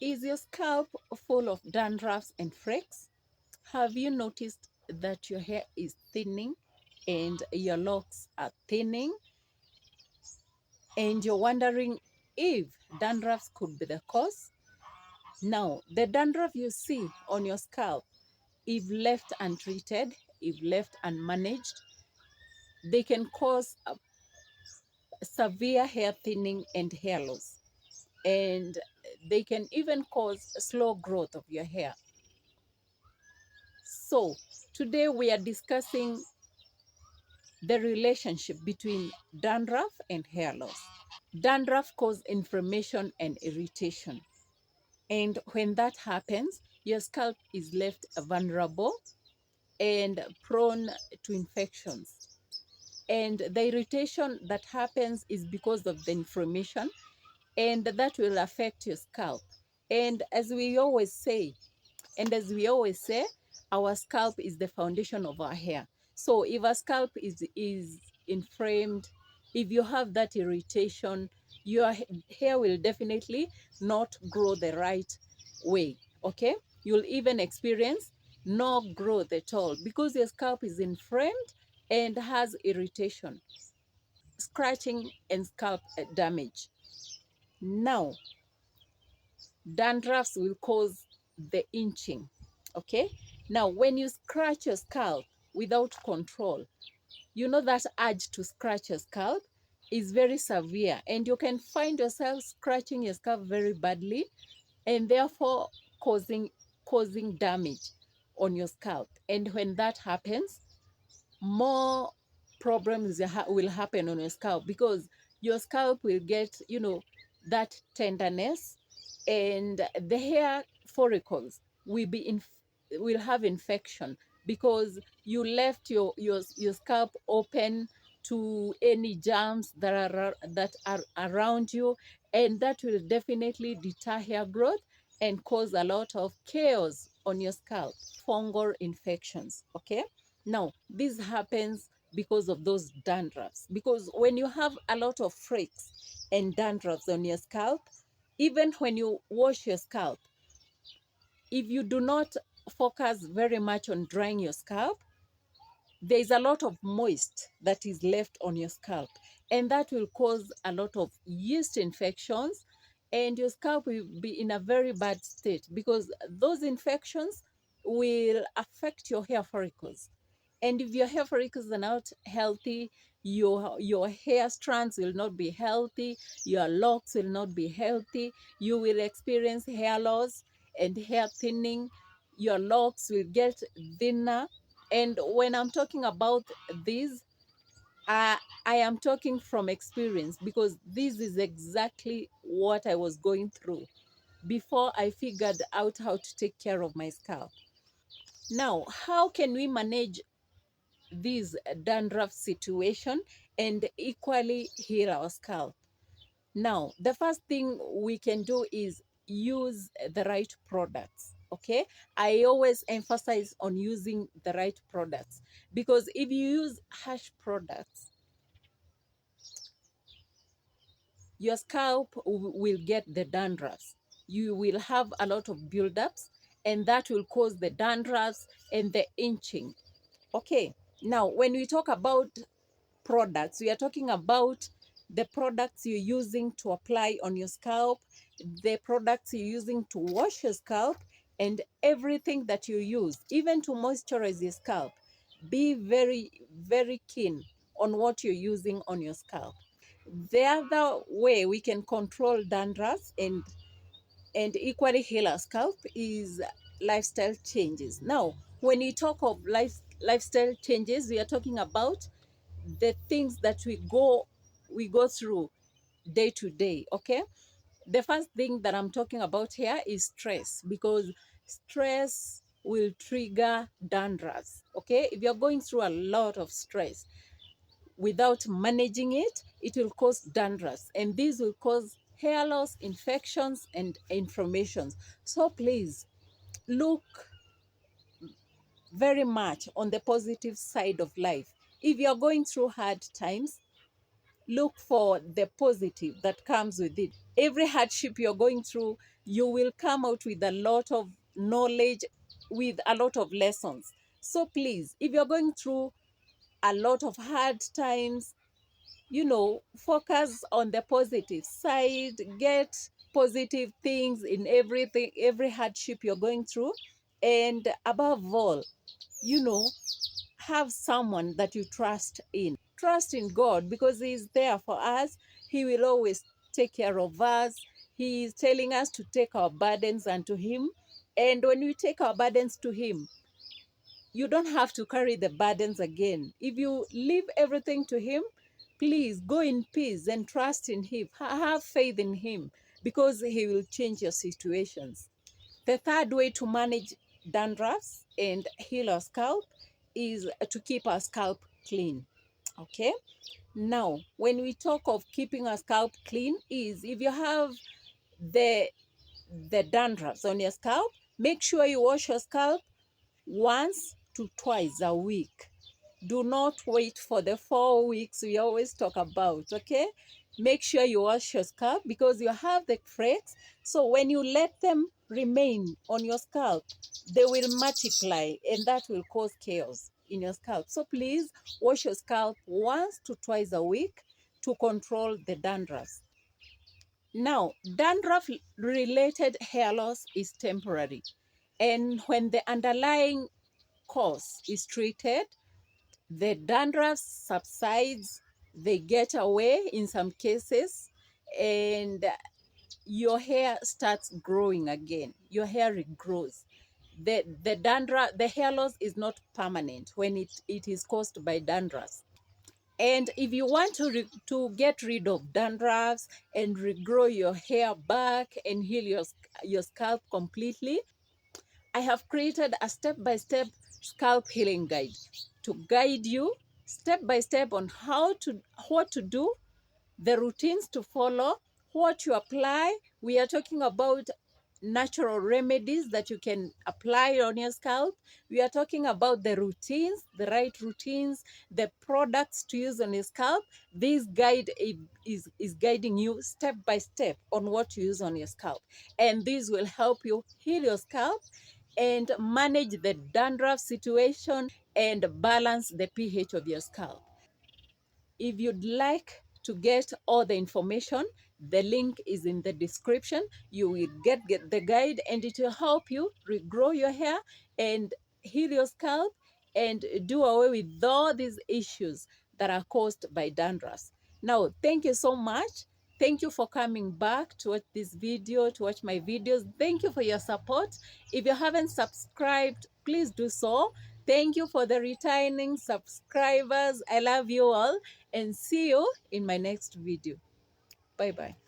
Is your scalp full of dandruffs and flakes? Have you noticed that your hair is thinning and your locks are thinning, and you're wondering if dandruffs could be the cause? Now, the dandruff you see on your scalp, if left untreated, if left unmanaged, they can cause a severe hair thinning and hair loss. And they can even cause slow growth of your hair. So, today we are discussing the relationship between dandruff and hair loss. Dandruff causes inflammation and irritation. And when that happens, your scalp is left vulnerable and prone to infections. And the irritation that happens is because of the inflammation, and that will affect your scalp. And as we always say, our scalp is the foundation of our hair. So if our scalp is inflamed, if you have that irritation, your hair will definitely not grow the right way. Okay, you'll even experience no growth at all because your scalp is inflamed and has irritation, scratching, and scalp damage. Now, dandruffs will cause the inching. Okay, now when you scratch your scalp without control, you know that urge to scratch your scalp is very severe, and you can find yourself scratching your scalp very badly, and therefore causing damage on your scalp. And when that happens, more problems will happen on your scalp because your scalp will get, that tenderness, and the hair follicles will have infection because you left your scalp open to any germs that are around you, and that will definitely deter hair growth and cause a lot of chaos on your scalp. Fungal infections. Okay, now this happens because of those dandruffs, because when you have a lot of flakes and dandruffs on your scalp, even when you wash your scalp, if you do not focus very much on drying your scalp, there is a lot of moist that is left on your scalp, and that will cause a lot of yeast infections, and your scalp will be in a very bad state because those infections will affect your hair follicles. And if your hair follicles are not healthy, your hair strands will not be healthy, your locks will not be healthy, you will experience hair loss and hair thinning, your locks will get thinner. And when I'm talking about this, I am talking from experience because this is exactly what I was going through before I figured out how to take care of my scalp. Now, how can we manage this dandruff situation and equally heal our scalp? Now, the first thing we can do is use the right products. Okay, I always emphasize on using the right products because if you use harsh products, your scalp will get the dandruffs. You will have a lot of buildups, and that will cause the dandruffs and the inching. Okay, now when we talk about products, we are talking about the products you're using to apply on your scalp, the products you're using to wash your scalp, and everything that you use, even to moisturize your scalp. Be very, very keen on what you're using on your scalp. The other way we can control dandruff and equally heal our scalp is lifestyle changes. Now, when you talk of lifestyle changes, we are talking about the things that we go through day to day. Okay, the first thing that I'm talking about here is stress, because stress will trigger dandruff. Okay, if you're going through a lot of stress without managing it, it will cause dandruff, and this will cause hair loss, infections, and inflammations. So please look very much on the positive side of life. If you're going through hard times, look for the positive that comes with it. Every hardship you're going through, you will come out with a lot of knowledge, with a lot of lessons. So please, if you're going through a lot of hard times, focus on the positive side, get positive things in everything, every hardship you're going through. And above all, you know, have someone that you trust in. Trust in God, because He's there for us. He will always take care of us. He is telling us to take our burdens unto Him. And when we take our burdens to Him, you don't have to carry the burdens again. If you leave everything to Him, please go in peace and trust in Him. Have faith in Him, because He will change your situations. The third way to manage dandruffs and heal our scalp is to keep our scalp clean. Okay? Now, when we talk of keeping our scalp clean, is if you have the dandruffs on your scalp, make sure you wash your scalp once to twice a week. Do not wait for the 4 weeks we always talk about, okay? Make sure you wash your scalp, because you have the flakes. So when you let them remain on your scalp, they will multiply, and that will cause chaos in your scalp. So please wash your scalp once to twice a week to control the dandruff. Now, dandruff related hair loss is temporary. And when the underlying cause is treated, the dandruff subsides, they get away in some cases, and your hair starts growing again. Your hair regrows. The dandruff, the hair loss is not permanent when it is caused by dandruff. And if you want to get rid of dandruffs and regrow your hair back and heal your scalp completely, I have created a step-by-step scalp healing guide to guide you step by step on what to do, the routines to follow, what you apply. We are talking about natural remedies that you can apply on your scalp. We are talking about the routines, the right routines, the products to use on your scalp. This guide is guiding you step by step on what to use on your scalp. And this will help you heal your scalp and manage the dandruff situation and balance the pH of your scalp. If you'd like to get all the information, the link is in the description. You will get the guide, and it will help you regrow your hair and heal your scalp and do away with all these issues that are caused by dandruff. Now, thank you so much. Thank you for coming back to watch this video, to watch my videos. Thank you for your support. If you haven't subscribed, please do so. Thank you for the returning subscribers. I love you all, and see you in my next video. Bye bye.